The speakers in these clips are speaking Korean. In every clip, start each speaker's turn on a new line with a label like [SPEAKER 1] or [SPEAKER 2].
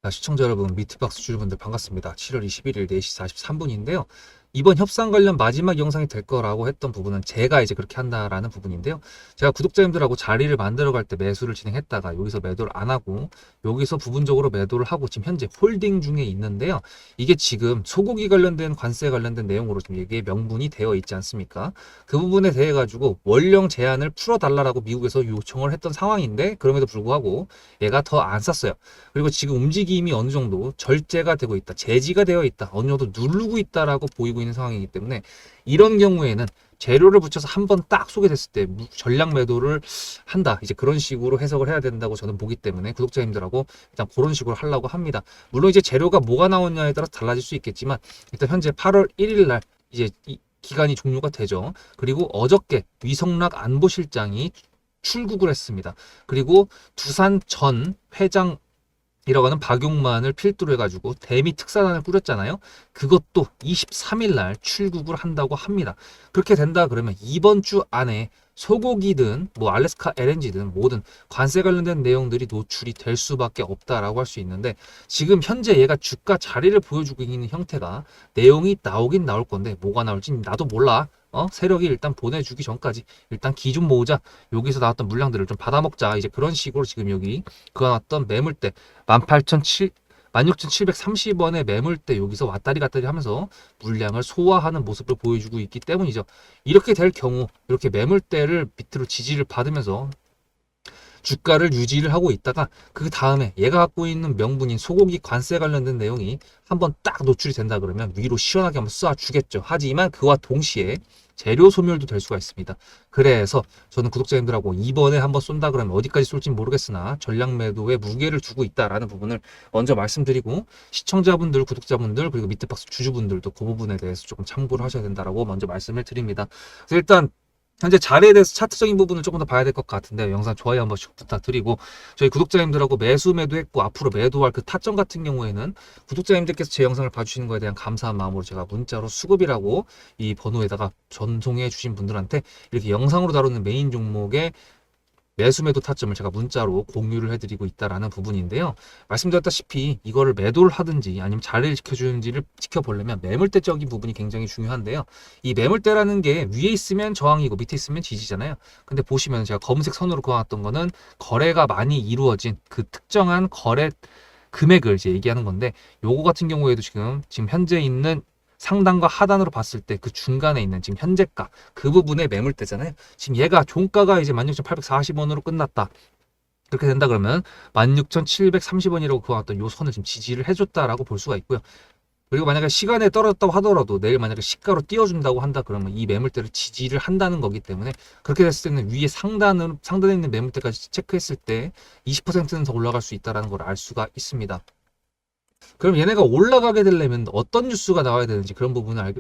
[SPEAKER 1] 시청자 여러분, 미트박스 주주분들 반갑습니다. 7월 21일 4시 43분인데요. 이번 협상 관련 마지막 영상이 될 거라고 했던 부분은 제가 이제 그렇게 한다라는 부분인데요. 제가 구독자님들하고 자리를 만들어 갈 때 매수를 진행했다가 여기서 매도를 안 하고 여기서 부분적으로 매도를 하고 지금 현재 홀딩 중에 있는데요. 이게 지금 소고기 관련된 관세 관련된 내용으로 지금 이게 명분이 되어 있지 않습니까? 그 부분에 대해 가지고 원령 제한을 풀어달라고 미국에서 요청을 했던 상황인데 그럼에도 불구하고 얘가 더 안 쌌어요. 그리고 지금 움직임이 어느 정도 절제가 되고 있다, 제지가 되어 있다, 어느 정도 누르고 있다라고 보이고 있는 상황이기 때문에 이런 경우에는 재료를 붙여서 한번 딱 소개됐을 때 전략 매도를 한다, 이제 그런 식으로 해석을 해야 된다고 저는 보기 때문에 구독자님들하고 일단 그런 식으로 하려고 합니다. 물론 이제 재료가 뭐가 나오냐에 따라서 달라질 수 있겠지만 일단 현재 8월 1일 날 이제 이 기간이 종료가 되죠. 그리고 어저께 위성락 안보실장이 출국을 했습니다. 그리고 두산 전 회장 이라고 하는 박용만을 필두로 해가지고 대미 특사단을 꾸렸잖아요. 그것도 23일 날 출국을 한다고 합니다. 그렇게 된다 그러면 이번 주 안에 소고기든 뭐 알래스카 LNG든 모든 관세 관련된 내용들이 노출이 될 수밖에 없다라고 할 수 있는데, 지금 현재 얘가 주가 자리를 보여주고 있는 형태가 내용이 나오긴 나올 건데 뭐가 나올지 나도 몰라. 세력이 일단 보내주기 전까지 일단 기준 모으자, 여기서 나왔던 물량들을 좀 받아먹자, 이제 그런 식으로 지금 여기 그어놨던 매물대 16,730원의 매물대 여기서 왔다리 갔다리 하면서 물량을 소화하는 모습을 보여주고 있기 때문이죠. 이렇게 될 경우 이렇게 매물대를 밑으로 지지를 받으면서 주가를 유지를 하고 있다가 그 다음에 얘가 갖고 있는 명분인 소고기 관세 관련된 내용이 한번 딱 노출이 된다 그러면 위로 시원하게 한번 쏴주겠죠. 하지만 그와 동시에 재료 소멸도 될 수가 있습니다. 그래서 저는 구독자님들하고 이번에 한번 쏜다 그러면 어디까지 쏠지 모르겠으나 전략 매도에 무게를 두고 있다라는 부분을 먼저 말씀드리고, 시청자분들, 구독자분들, 그리고 미트박스 주주분들도 그 부분에 대해서 조금 참고를 하셔야 된다라고 먼저 말씀을 드립니다. 그래서 일단 현재 자리에 대해서 차트적인 부분을 조금 더 봐야 될 것 같은데 영상 좋아요 한 번씩 부탁드리고, 저희 구독자님들하고 매도했고 앞으로 매도할 그 타점 같은 경우에는 구독자님들께서 제 영상을 봐주시는 거에 대한 감사한 마음으로 제가 문자로 수급이라고 이 번호에다가 전송해 주신 분들한테 이렇게 영상으로 다루는 메인 종목의 매수 매도 타점을 제가 문자로 공유를 해드리고 있다라는 부분인데요. 말씀드렸다시피 이거를 매도를 하든지 아니면 자리를 지켜주는지를 지켜보려면 매물대적인 부분이 굉장히 중요한데요. 이 매물대라는 게 위에 있으면 저항이고 밑에 있으면 지지잖아요. 근데 보시면 제가 검은색 선으로 그어놨던 거는 거래가 많이 이루어진 그 특정한 거래 금액을 이제 얘기하는 건데, 요거 같은 경우에도 지금 현재 있는 상단과 하단으로 봤을 때 그 중간에 있는 지금 현재가 그 부분의 매물대잖아요. 지금 얘가 종가가 이제 16,840원으로 끝났다. 그렇게 된다 그러면 16,730원이라고 그어놨던 요 선을 지금 지지를 해줬다라고 볼 수가 있고요. 그리고 만약에 시간에 떨어졌다고 하더라도 내일 만약에 시가로 띄워준다고 한다 그러면 이 매물대를 지지를 한다는 거기 때문에, 그렇게 됐을 때는 위에 상단에 있는 매물대까지 체크했을 때 20%는 더 올라갈 수 있다는 걸 알 수가 있습니다. 그럼 얘네가 올라가게 되려면 어떤 뉴스가 나와야 되는지 그런 부분을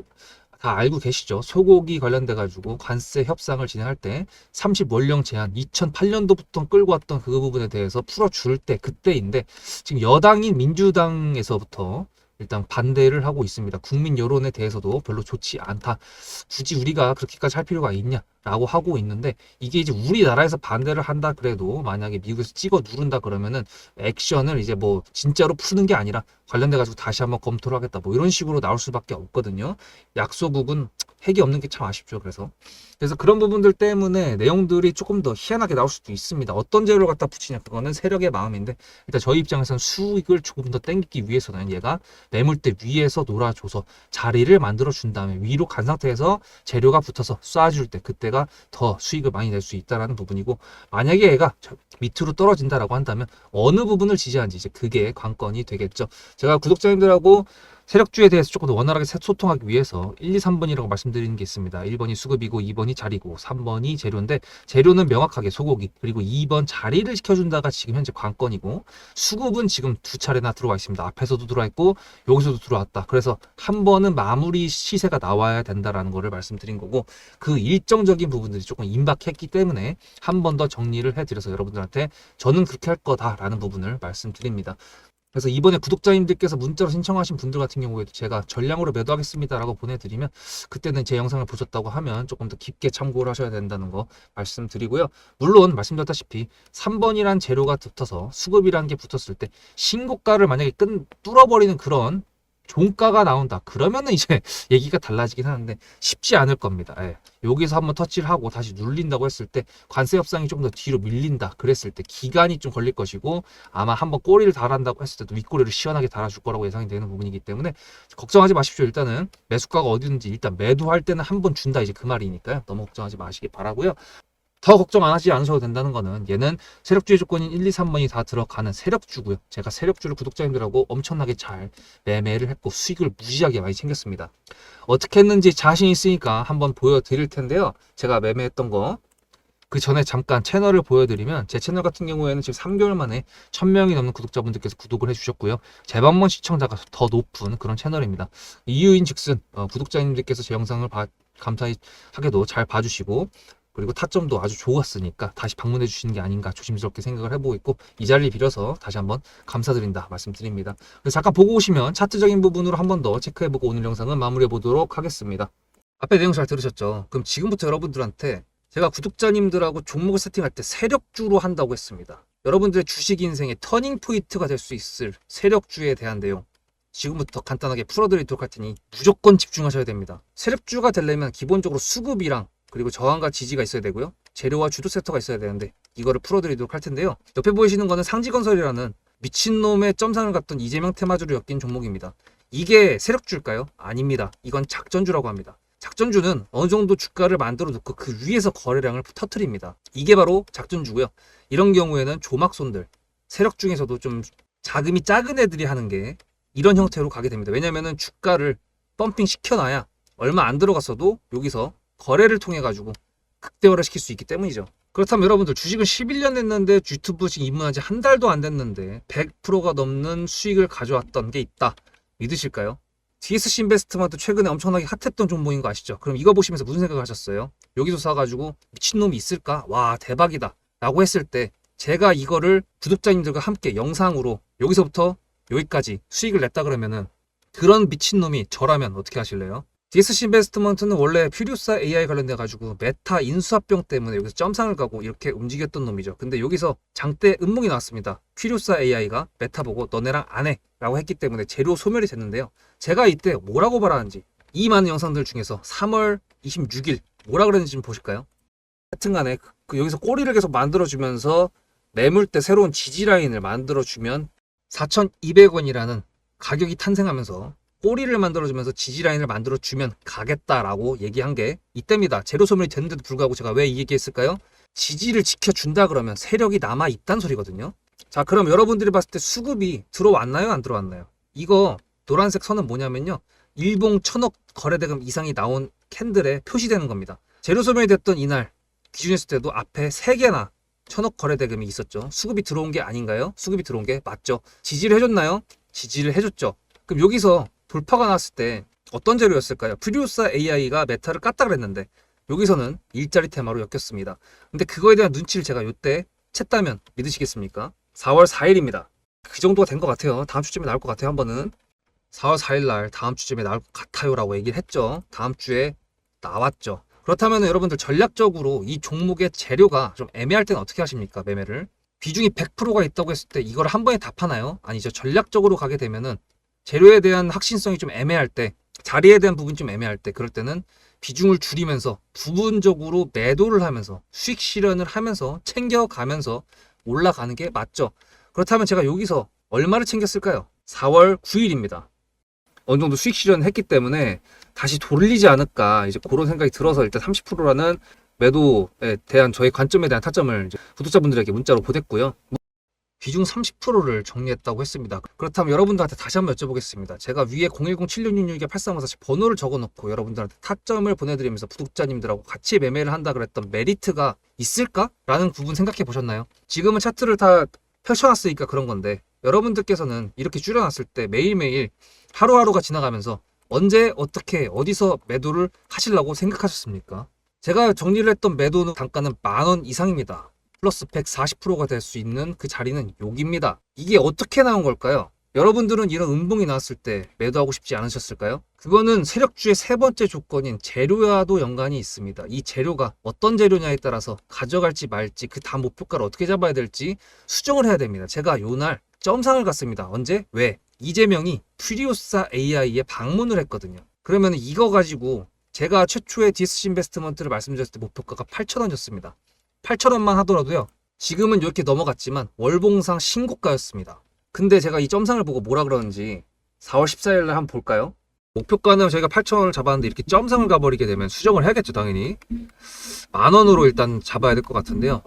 [SPEAKER 1] 다 알고 계시죠? 소고기 관련돼 가지고 관세 협상을 진행할 때 30 원령 제한 2008년도부터 끌고 왔던 그 부분에 대해서 풀어줄 때 그때인데, 지금 여당인 민주당에서부터 일단 반대를 하고 있습니다. 국민 여론에 대해서도 별로 좋지 않다, 굳이 우리가 그렇게까지 할 필요가 있냐라고 하고 있는데, 이게 이제 우리나라에서 반대를 한다 그래도 만약에 미국에서 찍어 누른다 그러면은 액션을 이제 뭐 진짜로 푸는 게 아니라 관련돼 가지고 다시 한번 검토를 하겠다, 뭐 이런 식으로 나올 수밖에 없거든요. 약소국은 핵이 없는 게 참 아쉽죠. 그래서 그런 부분들 때문에 내용들이 조금 더 희한하게 나올 수도 있습니다. 어떤 재료를 갖다 붙이냐, 그거는 세력의 마음인데, 일단 저희 입장에서는 수익을 조금 더 땡기기 위해서는 얘가 매물대 위에서 놀아줘서 자리를 만들어 준 다음에 위로 간 상태에서 재료가 붙어서 쏴줄 때 그때가 더 수익을 많이 낼 수 있다라는 부분이고, 만약에 얘가 밑으로 떨어진다라고 한다면 어느 부분을 지지하는지 이제 그게 관건이 되겠죠. 제가 구독자님들하고 세력주에 대해서 조금 더 원활하게 소통하기 위해서 1, 2, 3번이라고 말씀드리는 게 있습니다. 1번이 수급이고 2번이 자리고 3번이 재료인데, 재료는 명확하게 소고기, 그리고 2번 자리를 지켜준다가 지금 현재 관건이고, 수급은 지금 두 차례나 들어와 있습니다. 앞에서도 들어와 있고 여기서도 들어왔다. 그래서 한 번은 마무리 시세가 나와야 된다라는 거를 말씀드린 거고, 그 일정적인 부분들이 조금 임박했기 때문에 한 번 더 정리를 해드려서 여러분들한테 저는 그렇게 할 거다라는 부분을 말씀드립니다. 그래서 이번에 구독자님들께서 문자로 신청하신 분들 같은 경우에도 제가 전량으로 매도하겠습니다라고 보내드리면 그때는 제 영상을 보셨다고 하면 조금 더 깊게 참고를 하셔야 된다는 거 말씀드리고요. 물론 말씀드렸다시피 3번이란 재료가 붙어서 수급이라는 게 붙었을 때 신고가를 만약에 뚫어버리는 그런 종가가 나온다. 그러면은 이제 얘기가 달라지긴 하는데 쉽지 않을 겁니다. 예. 여기서 한번 터치를 하고 다시 눌린다고 했을 때 관세 협상이 좀 더 뒤로 밀린다. 그랬을 때 기간이 좀 걸릴 것이고 아마 한번 꼬리를 달한다고 했을 때도 윗꼬리를 시원하게 달아줄 거라고 예상이 되는 부분이기 때문에 걱정하지 마십시오. 일단은 매수가가 어디든지 일단 매도할 때는 한번 준다. 이제 그 말이니까요. 너무 걱정하지 마시기 바라고요. 더 걱정 안 하지 않으셔도 된다는 거는 얘는 세력주의 조건인 1, 2, 3번이 다 들어가는 세력주고요. 제가 세력주를 구독자님들하고 엄청나게 잘 매매를 했고 수익을 무지하게 많이 챙겼습니다. 어떻게 했는지 자신 있으니까 한번 보여드릴 텐데요. 제가 매매했던 거 그 전에 잠깐 채널을 보여드리면 제 채널 같은 경우에는 지금 3개월 만에 1000명이 넘는 구독자분들께서 구독을 해주셨고요. 재방문 시청자가 더 높은 그런 채널입니다. 이유인 즉슨 구독자님들께서 제 영상을 감사하게도 잘 봐주시고 그리고 타점도 아주 좋았으니까 다시 방문해 주시는 게 아닌가 조심스럽게 생각을 해보고 있고 이 자리를 빌어서 다시 한번 감사드린다 말씀드립니다. 그래서 잠깐 보고 오시면 차트적인 부분으로 한 번 더 체크해보고 오늘 영상은 마무리해 보도록 하겠습니다. 앞에 내용 잘 들으셨죠? 그럼 지금부터 여러분들한테 제가 구독자님들하고 종목을 세팅할 때 세력주로 한다고 했습니다. 여러분들의 주식 인생의 터닝 포인트가 될 수 있을 세력주에 대한 내용 지금부터 간단하게 풀어드리도록 할 테니 무조건 집중하셔야 됩니다. 세력주가 되려면 기본적으로 수급이랑 그리고 저항과 지지가 있어야 되고요. 재료와 주도 섹터가 있어야 되는데 이거를 풀어드리도록 할 텐데요. 옆에 보이시는 거는 상지건설이라는 미친놈의 점상을 갖던 이재명 테마주를 엮인 종목입니다. 이게 세력주일까요? 아닙니다. 이건 작전주라고 합니다. 작전주는 어느 정도 주가를 만들어 놓고 그 위에서 거래량을 터트립니다. 이게 바로 작전주고요. 이런 경우에는 조막손들, 세력 중에서도 좀 자금이 작은 애들이 하는 게 이런 형태로 가게 됩니다. 왜냐면은 주가를 펌핑 시켜놔야 얼마 안 들어갔어도 여기서 거래를 통해 가지고 극대화를 시킬 수 있기 때문이죠. 그렇다면 여러분들 주식을 11년 했는데 유튜브 지금 입문한 지 한 달도 안 됐는데 100%가 넘는 수익을 가져왔던 게 있다. 믿으실까요? DSC 인베스트먼트 최근에 엄청나게 핫했던 종목인 거 아시죠? 그럼 이거 보시면서 무슨 생각을 하셨어요? 여기서 사가지고 미친놈이 있을까? 와 대박이다 라고 했을 때 제가 이거를 구독자님들과 함께 영상으로 여기서부터 여기까지 수익을 냈다 그러면은 그런 미친놈이 저라면 어떻게 하실래요? DSC 인베스트먼트는 원래 퓨리오사 AI 관련돼 가지고 메타 인수합병 때문에 여기서 점상을 가고 이렇게 움직였던 놈이죠. 근데 여기서 장대 음목이 나왔습니다. 퓨리오사 AI가 메타 보고 너네랑 안 해 라고 했기 때문에 재료 소멸이 됐는데요. 제가 이때 뭐라고 말하는지 이 많은 영상들 중에서 3월 26일 뭐라 그랬는지 좀 보실까요? 하여튼간에 여기서 꼬리를 계속 만들어주면서 매물대 새로운 지지라인을 만들어주면 4,200원이라는 가격이 탄생하면서 꼬리를 만들어주면서 지지라인을 만들어주면 가겠다라고 얘기한 게 이때입니다. 재료 소멸이 됐는데도 불구하고 제가 왜 이 얘기했을까요? 지지를 지켜준다 그러면 세력이 남아있단 소리거든요. 자 그럼 여러분들이 봤을 때 수급이 들어왔나요? 안 들어왔나요? 이거 노란색 선은 뭐냐면요. 일봉 1000억 거래대금 이상이 나온 캔들에 표시되는 겁니다. 재료 소멸이 됐던 이날 기준했을 때도 앞에 3개나 1000억 거래대금이 있었죠. 수급이 들어온 게 아닌가요? 수급이 들어온 게 맞죠. 지지를 해줬나요? 지지를 해줬죠. 그럼 여기서 돌파가 났을 때 어떤 재료였을까요? 퓨리오사 AI가 메타를 깠다 그랬는데 여기서는 일자리 테마로 엮였습니다. 근데 그거에 대한 눈치를 제가 이때 챘다면 믿으시겠습니까? 4월 4일입니다. 그 정도가 된 것 같아요. 다음 주쯤에 나올 것 같아요. 한 번은 4월 4일 날 다음 주쯤에 나올 것 같아요 라고 얘기를 했죠. 다음 주에 나왔죠. 그렇다면 여러분들 전략적으로 이 종목의 재료가 좀 애매할 때는 어떻게 하십니까? 매매를 비중이 100%가 있다고 했을 때 이걸 한 번에 다 파나요? 아니죠. 전략적으로 가게 되면은 재료에 대한 확신성이 좀 애매할 때, 자리에 대한 부분이 좀 애매할 때, 그럴 때는 비중을 줄이면서 부분적으로 매도를 하면서 수익 실현을 하면서 챙겨가면서 올라가는 게 맞죠. 그렇다면 제가 여기서 얼마를 챙겼을까요? 4월 9일입니다. 어느 정도 수익 실현을 했기 때문에 다시 돌리지 않을까 이제 그런 생각이 들어서 일단 30%라는 매도에 대한 저의 관점에 대한 타점을 이제 구독자분들에게 문자로 보냈고요. 비중 30%를 정리했다고 했습니다. 그렇다면 여러분들한테 다시 한번 여쭤보겠습니다. 제가 위에 010-7666-8354 번호를 적어놓고 여러분들한테 타점을 보내드리면서 구독자님들하고 같이 매매를 한다 그랬던 메리트가 있을까? 라는 부분 생각해 보셨나요? 지금은 차트를 다 펼쳐놨으니까 그런 건데 여러분들께서는 이렇게 줄여놨을 때 매일매일 하루하루가 지나가면서 언제 어떻게 어디서 매도를 하시려고 생각하셨습니까? 제가 정리를 했던 매도 단가는 10,000원 이상입니다. 플러스 140%가 될 수 있는 그 자리는 여기입니다. 이게 어떻게 나온 걸까요? 여러분들은 이런 음봉이 나왔을 때 매도하고 싶지 않으셨을까요? 그거는 세력주의 세 번째 조건인 재료와도 연관이 있습니다. 이 재료가 어떤 재료냐에 따라서 가져갈지 말지 그 다음 목표가를 어떻게 잡아야 될지 수정을 해야 됩니다. 제가 요날 점상을 갔습니다. 언제? 왜? 이재명이 퓨리오사 AI에 방문을 했거든요. 그러면 이거 가지고 제가 최초의 디스시 인베스트먼트를 말씀드렸을 때 목표가가 8,000원이었습니다. 8,000원만 하더라도요. 지금은 이렇게 넘어갔지만 월봉상 신고가였습니다. 근데 제가 이 점상을 보고 뭐라 그러는지 4월 14일 날 한번 볼까요? 목표가는 저희가 8,000원을 잡았는데 이렇게 점상을 가버리게 되면 수정을 해야겠죠, 당연히. 10,000원으로 일단 잡아야 될 것 같은데요.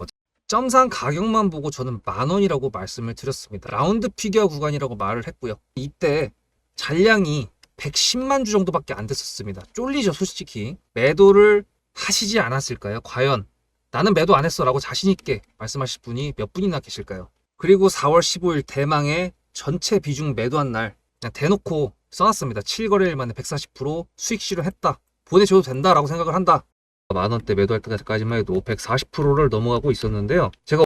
[SPEAKER 1] 점상 가격만 보고 저는 10,000원이라고 말씀을 드렸습니다. 라운드 피겨 구간이라고 말을 했고요. 이때 잔량이 110만 주 정도밖에 안 됐었습니다. 쫄리죠, 솔직히. 매도를 하시지 않았을까요? 과연 나는 매도 안 했어 라고 자신있게 말씀하실 분이 몇 분이나 계실까요? 그리고 4월 15일 대망의 전체 비중 매도한 날 그냥 대놓고 써놨습니다. 7거래일 만에 140% 수익 실현했다. 보내줘도 된다라고 생각을 한다. 만원대 매도할 때까지만 해도 140%를 넘어가고 있었는데요. 제가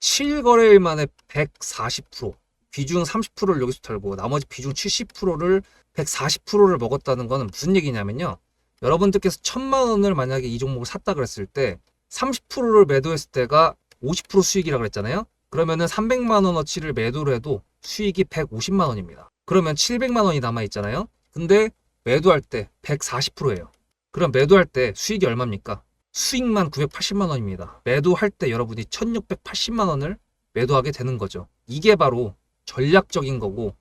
[SPEAKER 1] 7거래일 만에 140% 비중 30%를 여기서 털고 나머지 비중 70%를 140%를 먹었다는 거는 무슨 얘기냐면요. 여러분들께서 1,000만 원을 만약에 이 종목을 샀다 그랬을 때 30%를 매도했을 때가 50% 수익이라고 그랬잖아요. 그러면은 300만 원어치를 매도를 해도 수익이 150만 원입니다. 그러면 700만 원이 남아 있잖아요. 근데 매도할 때 140%예요. 그럼 매도할 때 수익이 얼마입니까? 수익만 980만 원입니다. 매도할 때 여러분이 1680만 원을 매도하게 되는 거죠. 이게 바로 전략적인 거고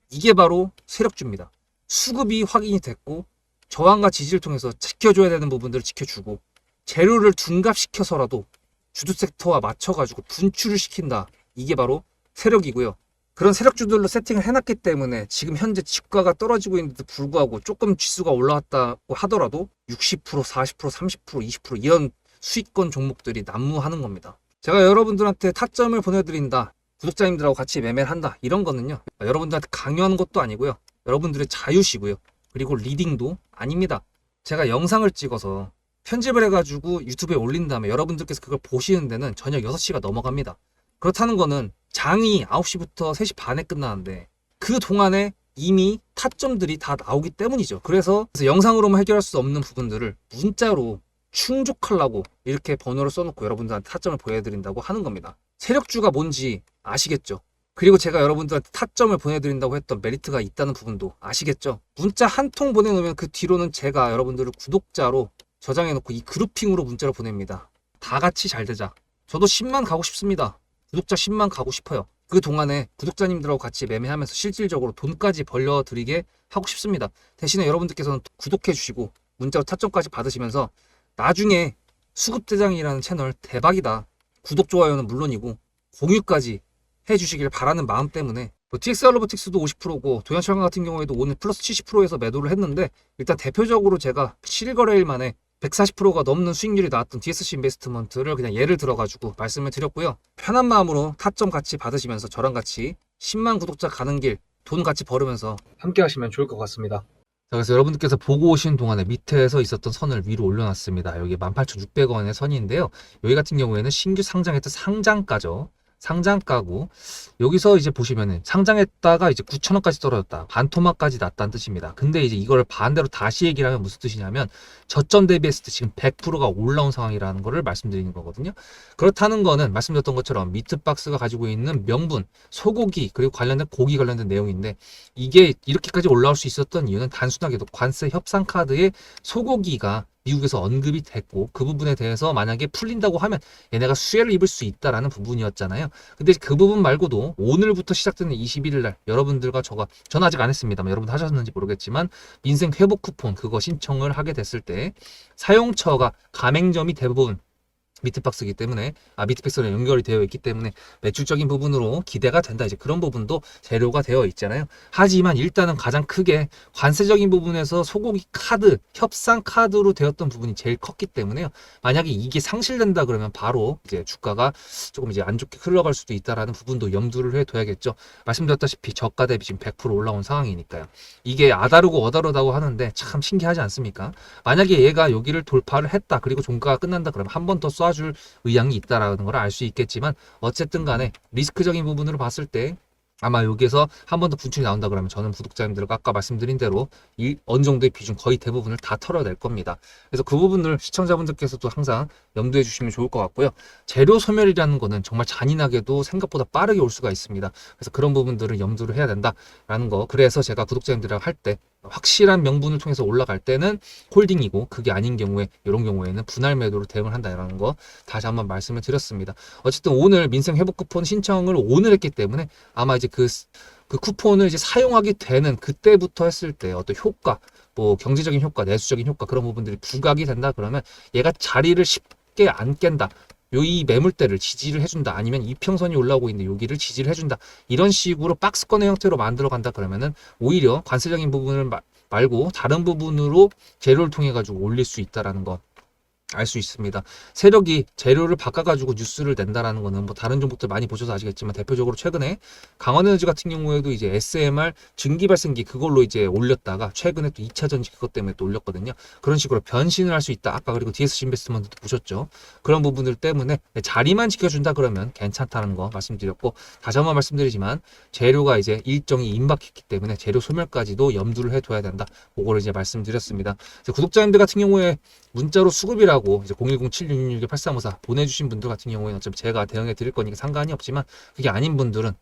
[SPEAKER 1] 이게 바로 세력주입니다. 수급이 확인이 됐고 저항과 지지를 통해서 지켜줘야 되는 부분들을 지켜주고 재료를 둔갑시켜서라도 주도 섹터와 맞춰가지고 분출을 시킨다. 이게 바로 세력이고요. 그런 세력주들로 세팅을 해놨기 때문에 지금 현재 주가가 떨어지고 있는데도 불구하고 조금 지수가 올라왔다고 하더라도 60%, 40%, 30%, 20% 이런 수익권 종목들이 난무하는 겁니다. 제가 여러분들한테 타점을 보내드린다. 구독자님들하고 같이 매매를 한다. 이런 거는요. 여러분들한테 강요하는 것도 아니고요. 여러분들의 자유시고요. 그리고 리딩도 아닙니다. 제가 영상을 찍어서 편집을 해가지고 유튜브에 올린 다음에 여러분들께서 그걸 보시는 데는 저녁 6시가 넘어갑니다. 그렇다는 거는 장이 9시부터 3시 반에 끝나는데 그 동안에 이미 타점들이 다 나오기 때문이죠. 그래서 영상으로만 해결할 수 없는 부분들을 문자로 충족하려고 이렇게 번호를 써놓고 여러분들한테 타점을 보여드린다고 하는 겁니다. 세력주가 뭔지 아시겠죠? 그리고 제가 여러분들한테 타점을 보내드린다고 했던 메리트가 있다는 부분도 아시겠죠? 문자 한 통 보내놓으면 그 뒤로는 제가 여러분들을 구독자로 저장해놓고 이 그룹핑으로 문자를 보냅니다. 다 같이 잘 되자. 저도 10만 가고 싶습니다. 구독자 10만 가고 싶어요. 그 동안에 구독자님들하고 같이 매매하면서 실질적으로 돈까지 벌려드리게 하고 싶습니다. 대신에 여러분들께서는 구독해 주시고 문자로 타점까지 받으시면서 나중에 수급대장이라는 채널 대박이다. 구독, 좋아요는 물론이고 공유까지 해주시길 바라는 마음 때문에 TXR 로보틱스도 50%고 도연철강 같은 경우에도 오늘 플러스 70%에서 매도를 했는데 일단 대표적으로 제가 7거래일 만에 140%가 넘는 수익률이 나왔던 DSC 인베스트먼트를 그냥 예를 들어가지고 말씀을 드렸고요. 편한 마음으로 타점 같이 받으시면서 저랑 같이 10만 구독자 가는 길 돈 같이 벌으면서 함께 하시면 좋을 것 같습니다. 자, 그래서 여러분들께서 보고 오신 동안에 밑에서 있었던 선을 위로 올려놨습니다. 여기 18,600원의 선인데요. 여기 같은 경우에는 신규 상장했던 상장가죠. 상장가고 여기서 이제 보시면은 상장했다가 이제 9,000원까지 떨어졌다. 반토막까지 났다는 뜻입니다. 근데 이제 이걸 반대로 다시 얘기를 하면 무슨 뜻이냐면 저점 대비했을 때 지금 100%가 올라온 상황이라는 거를 말씀드리는 거거든요. 그렇다는 거는 말씀드렸던 것처럼 미트박스가 가지고 있는 명분, 소고기 그리고 관련된 고기 관련된 내용인데 이게 이렇게까지 올라올 수 있었던 이유는 단순하게도 관세 협상 카드의 소고기가 미국에서 언급이 됐고 그 부분에 대해서 만약에 풀린다고 하면 얘네가 수혜를 입을 수 있다라는 부분이었잖아요. 근데 그 부분 말고도 오늘부터 시작되는 21일 날 여러분들과 저는 아직 안 했습니다만 여러분 하셨는지 모르겠지만 민생 회복 쿠폰 그거 신청을 하게 됐을 때 사용처가 가맹점이 대부분 미트박스이기 때문에 미트박스랑 연결이 되어 있기 때문에 매출적인 부분으로 기대가 된다. 이제 그런 부분도 재료가 되어 있잖아요. 하지만 일단은 가장 크게 관세적인 부분에서 소고기 카드, 협상 카드로 되었던 부분이 제일 컸기 때문에요. 만약에 이게 상실된다 그러면 바로 이제 주가가 조금 이제 안 좋게 흘러갈 수도 있다라는 부분도 염두를 해둬야겠죠. 말씀드렸다시피 저가 대비 지금 100% 올라온 상황이니까요. 이게 아다르고 어다르다고 하는데 참 신기하지 않습니까? 만약에 얘가 여기를 돌파를 했다. 그리고 종가가 끝난다 그러면 한 번 더 쏴줄 의향이 있다라는 걸 알 수 있겠지만 어쨌든 간에 리스크적인 부분으로 봤을 때 아마 여기에서 한 번 더 분출이 나온다 그러면 저는 구독자님들과 아까 말씀드린 대로 어느 정도의 비중 거의 대부분을 다 털어낼 겁니다. 그래서 그 부분을 시청자분들께서도 항상 염두해 주시면 좋을 것 같고요. 재료 소멸이라는 거는 정말 잔인하게도 생각보다 빠르게 올 수가 있습니다. 그래서 그런 부분들을 염두를 해야 된다라는 거. 그래서 제가 구독자님들이랑 할 때 확실한 명분을 통해서 올라갈 때는 홀딩이고, 그게 아닌 경우에 이런 경우에는 분할 매도로 대응을 한다라는 거 다시 한번 말씀을 드렸습니다. 어쨌든 오늘 민생 회복 쿠폰 신청을 오늘 했기 때문에 아마 이제 그 쿠폰을 이제 사용하게 되는 그때부터 했을 때 어떤 효과, 뭐 경제적인 효과, 내수적인 효과, 그런 부분들이 부각이 된다 그러면 얘가 자리를 쉽게 안 깬다. 이 매물대를 지지를 해준다. 아니면 이평선이 올라오고 있는데 여기를 지지를 해준다. 이런 식으로 박스권의 형태로 만들어 간다 그러면은 오히려 관세적인 부분을 말고 다른 부분으로 재료를 통해 가지고 올릴 수 있다라는 거 알 수 있습니다. 세력이 재료를 바꿔가지고 뉴스를 낸다라는 거는 뭐 다른 종목들 많이 보셔서 아시겠지만, 대표적으로 최근에 강원에너지 같은 경우에도 이제 SMR 증기 발생기 그걸로 이제 올렸다가 최근에 또 2차 전지 그것 때문에 또 올렸거든요. 그런 식으로 변신을 할 수 있다. 아까 그리고 DS 인베스트먼트도 보셨죠. 그런 부분들 때문에 자리만 지켜준다 그러면 괜찮다는 거 말씀드렸고, 다시 한번 말씀드리지만 재료가 이제 일정이 임박했기 때문에 재료 소멸까지도 염두를 해둬야 된다. 그거를 이제 말씀드렸습니다. 구독자님들 같은 경우에 문자로 수급이라고 이제 010-7666-8354 보내주신 분들 같은 경우에는 어차피 제가 대응해 드릴 거니까 상관이 없지만, 그게 아닌 분들은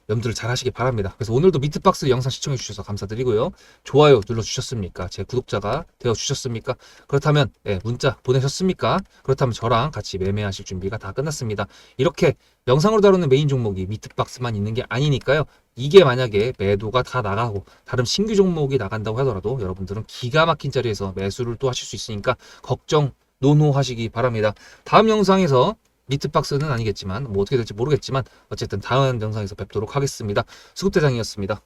[SPEAKER 1] 염두를 잘 하시기 바랍니다. 그래서 오늘도 미트박스 영상 시청해 주셔서 감사드리고요. 좋아요 눌러 주셨습니까? 제 구독자가 되어 주셨습니까? 그렇다면 문자 보내셨습니까? 그렇다면 저랑 같이 매매하실 준비가 다 끝났습니다. 이렇게 영상으로 다루는 메인 종목이 미트박스만 있는 게 아니니까요. 이게 만약에 매도가 다 나가고 다른 신규 종목이 나간다고 하더라도 여러분들은 기가 막힌 자리에서 매수를 또 하실 수 있으니까 걱정 노노하시기 바랍니다. 다음 영상에서 미트박스는 아니겠지만 뭐 어떻게 될지 모르겠지만 어쨌든 다음 영상에서 뵙도록 하겠습니다. 수급대장이었습니다.